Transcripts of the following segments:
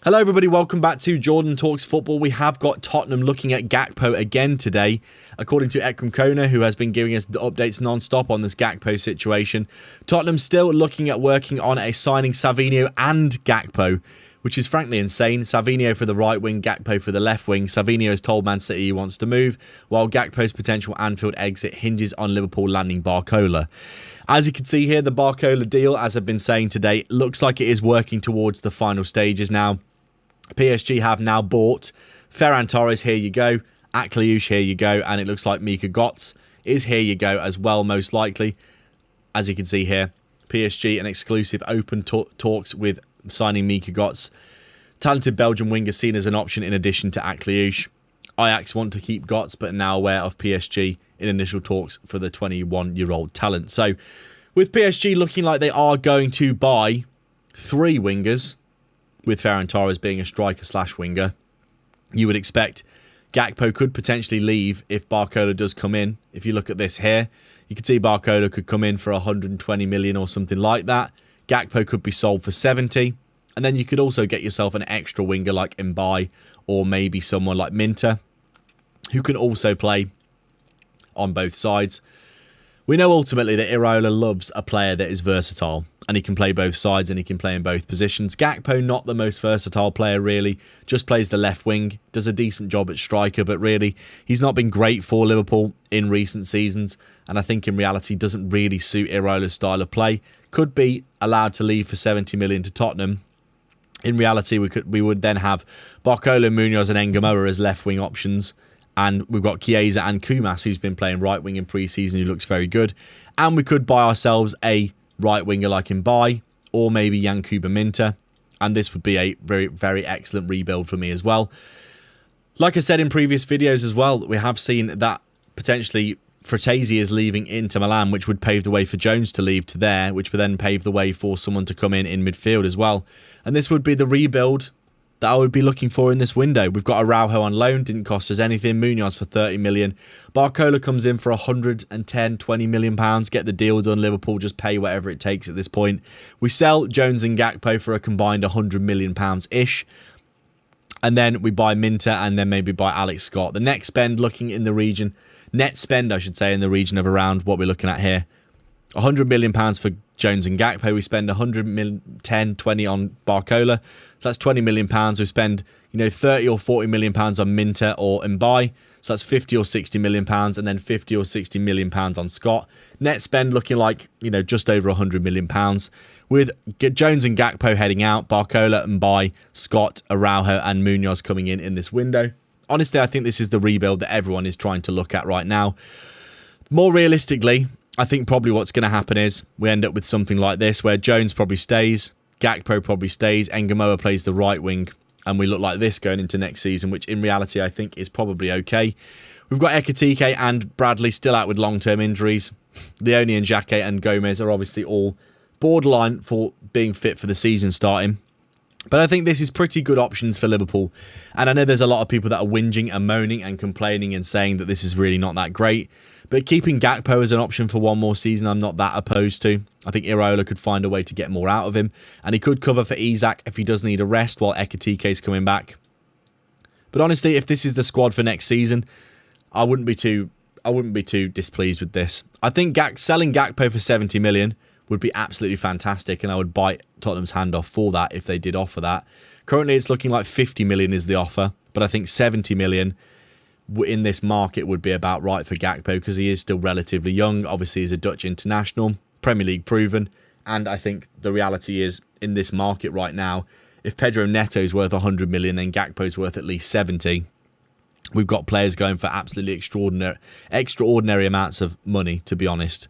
Hello everybody, welcome back to Jordan Talks Football. We have got Tottenham looking at Gakpo again today. According to Ekram Kona, who has been giving us updates non-stop on this Gakpo situation, Tottenham still looking at working on a signing Savinho and Gakpo, which is frankly insane. Savinho for the right wing, Gakpo for the left wing. Savinho has told Man City he wants to move, while Gakpo's potential Anfield exit hinges on Liverpool landing Barcola. As you can see here, the Barcola deal, as I've been saying today, looks like it is working towards the final stages now. PSG have now bought Ferran Torres, here you go. Valuation, here you go. And it looks like Mika Götze is here you go as well, most likely. As you can see here, PSG, an exclusive open talks with signing Mika Götze. Talented Belgian winger seen as an option in addition to Valuation. Ajax want to keep Götze, but now aware of PSG in initial talks for the 21-year-old talent. So, with PSG looking like they are going to buy 3 wingers, with Ferran Torres being a striker/winger, you would expect Gakpo could potentially leave if Barcola does come in. If you look at this here, you can see Barcola could come in for 120 million or something like that. Gakpo could be sold for 70. And then you could also get yourself an extra winger like Mbaye or maybe someone like Minter, who can also play on both sides. We know ultimately that Iraola loves a player that is versatile, and he can play both sides and he can play in both positions. Gakpo, not the most versatile player really, just plays the left wing, does a decent job at striker, but really he's not been great for Liverpool in recent seasons, and I think in reality doesn't really suit Iraola's style of play. Could be allowed to leave for 70 million to Tottenham. In reality, we would then have Barcola, Munoz and Ngamoura as left wing options. And we've got Chiesa and Kumas, who's been playing right wing in pre-season, who looks very good. And we could buy ourselves a right winger like Mbaye, or maybe Yankuba Minter. And this would be a very, very excellent rebuild for me as well. Like I said in previous videos as well, we have seen that potentially Fratesi is leaving Inter Milan, which would pave the way for Jones to leave to there, which would then pave the way for someone to come in midfield as well. And this would be the rebuild that I would be looking for in this window. We've got Araujo on loan, didn't cost us anything. Munoz for 30 million. Barcola comes in for 110, 20 million pounds. Get the deal done. Liverpool just pay whatever it takes at this point. We sell Jones and Gakpo for a combined 100 million pounds-ish. And then we buy Minter and then maybe buy Alex Scott. The next spend looking in the region, net spend I should say, in the region of around what we're looking at here. 100 million pounds for Jones and Gakpo. We spend 10, 20 on Barcola. So that's 20 million pounds. We spend, 30 or 40 million pounds on Minter or Mbaye. So that's 50 or 60 million pounds, and then 50 or 60 million pounds on Scott. Net spend looking like, just over 100 million pounds. With Jones and Gakpo heading out, Barcola, Mbaye, Scott, Araujo and Munoz coming in this window. Honestly, I think this is the rebuild that everyone is trying to look at right now. More realistically, I think probably what's going to happen is we end up with something like this, where Jones probably stays, Gakpo probably stays, Ngamoura plays the right wing, and we look like this going into next season, which in reality I think is probably okay. We've got Ekitike and Bradley still out with long-term injuries. Leone and Xhaka and Gomez are obviously all borderline for being fit for the season starting. But I think this is pretty good options for Liverpool. And I know there's a lot of people that are whinging and moaning and complaining and saying that this is really not that great. But keeping Gakpo as an option for one more season, I'm not that opposed to. I think Iraola could find a way to get more out of him. And he could cover for Isak if he does need a rest while Ekitike is coming back. But honestly, if this is the squad for next season, I wouldn't be too displeased with this. I think selling Gakpo for 70 million would be absolutely fantastic, and I would bite Tottenham's hand off for that if they did offer that. Currently, it's looking like 50 million is the offer, but I think 70 million in this market would be about right for Gakpo, because he is still relatively young. Obviously, he's a Dutch international, Premier League proven, and I think the reality is, in this market right now, if Pedro Neto's worth 100 million, then Gakpo's worth at least 70. We've got players going for absolutely extraordinary amounts of money, to be honest.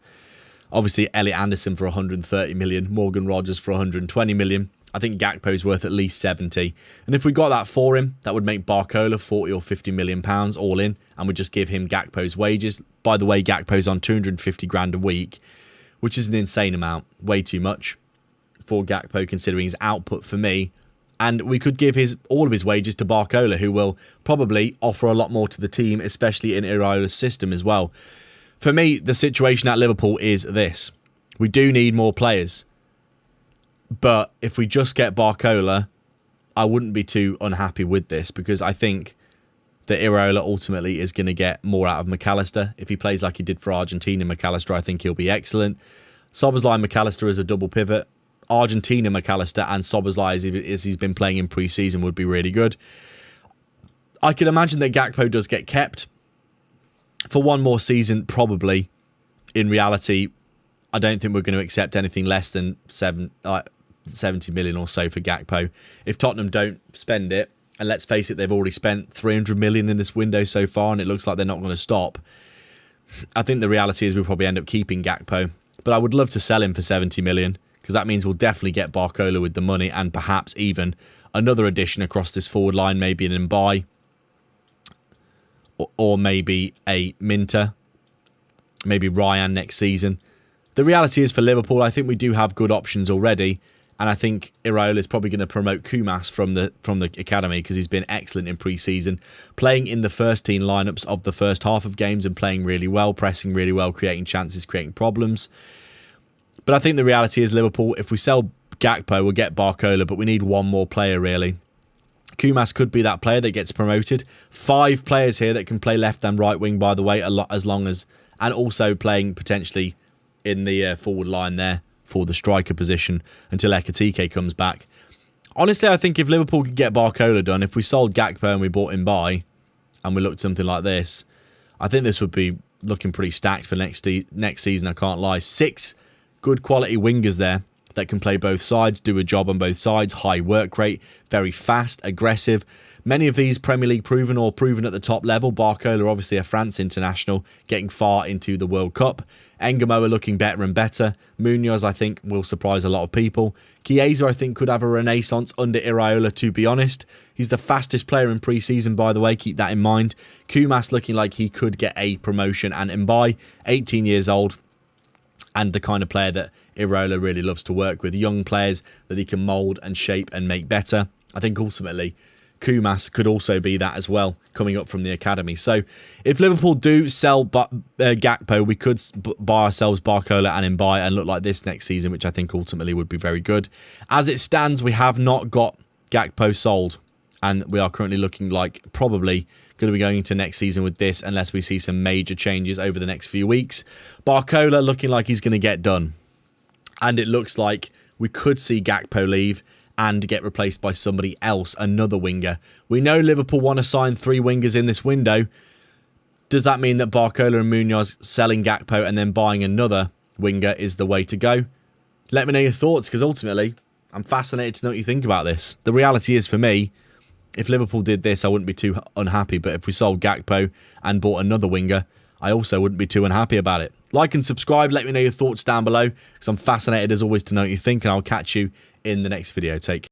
Obviously, Elliot Anderson for 130 million, Morgan Rogers for 120 million. I think Gakpo's worth at least 70. And if we got that for him, that would make Barcola 40 or 50 million pounds all in, and we'd just give him Gakpo's wages. By the way, Gakpo's on 250 grand a week, which is an insane amount, way too much for Gakpo considering his output for me. And we could give all of his wages to Barcola, who will probably offer a lot more to the team, especially in Iraola's system as well. For me, the situation at Liverpool is this. We do need more players. But if we just get Barcola, I wouldn't be too unhappy with this, because I think that Iraola ultimately is going to get more out of McAllister. If he plays like he did for Argentina McAllister, I think he'll be excellent. Szoboszlai McAllister as a double pivot. Argentina McAllister and Szoboszlai as he's been playing in pre-season would be really good. I can imagine that Gakpo does get kept for one more season, probably. In reality, I don't think we're going to accept anything less than 70 million or so for Gakpo. If Tottenham don't spend it, and let's face it, they've already spent 300 million in this window so far, and it looks like they're not going to stop. I think the reality is we'll probably end up keeping Gakpo, but I would love to sell him for 70 million, because that means we'll definitely get Barcola with the money, and perhaps even another addition across this forward line, maybe an Mbaye, or maybe a Minter, maybe Ryan next season. The reality is for Liverpool, I think we do have good options already, and I think Iraola is probably going to promote Kumas from the academy, because he's been excellent in pre-season, playing in the first team lineups of the first half of games and playing really well, pressing really well, creating chances, creating problems. But I think the reality is Liverpool, if we sell Gakpo, we'll get Barcola, but we need one more player really. Kumas could be that player that gets promoted. 5 players here that can play left and right wing, by the way, and also playing potentially in the forward line there for the striker position until Ekitike comes back. Honestly, I think if Liverpool could get Barcola done, if we sold Gakpo and we bought Mbaye, and we looked something like this, I think this would be looking pretty stacked for next season, I can't lie. 6 good quality wingers there that can play both sides, do a job on both sides, high work rate, very fast, aggressive. Many of these Premier League proven or proven at the top level. Barcola, obviously a France international, getting far into the World Cup. Engamo are looking better and better. Munoz, I think, will surprise a lot of people. Chiesa, I think, could have a renaissance under Iraola, to be honest. He's the fastest player in pre-season, by the way. Keep that in mind. Kumas looking like he could get a promotion. And Mbaye, 18 years old, and the kind of player that Iraola really loves to work with. Young players that he can mould and shape and make better. I think ultimately Kumas could also be that as well, coming up from the academy. So if Liverpool do sell Gakpo, we could buy ourselves Barcola and Mbaye and look like this next season, which I think ultimately would be very good. As it stands, we have not got Gakpo sold, and we are currently looking like probably going to be going into next season with this, unless we see some major changes over the next few weeks. Barcola looking like he's going to get done, and it looks like we could see Gakpo leave and get replaced by somebody else, another winger. We know Liverpool want to sign 3 wingers in this window. Does that mean that Barcola and Munoz selling Gakpo and then buying another winger is the way to go? Let me know your thoughts, because ultimately I'm fascinated to know what you think about this. The reality is, for me, if Liverpool did this, I wouldn't be too unhappy. But if we sold Gakpo and bought another winger, I also wouldn't be too unhappy about it. Like and subscribe. Let me know your thoughts down below, because I'm fascinated as always to know what you think. And I'll catch you in the next video. Take care.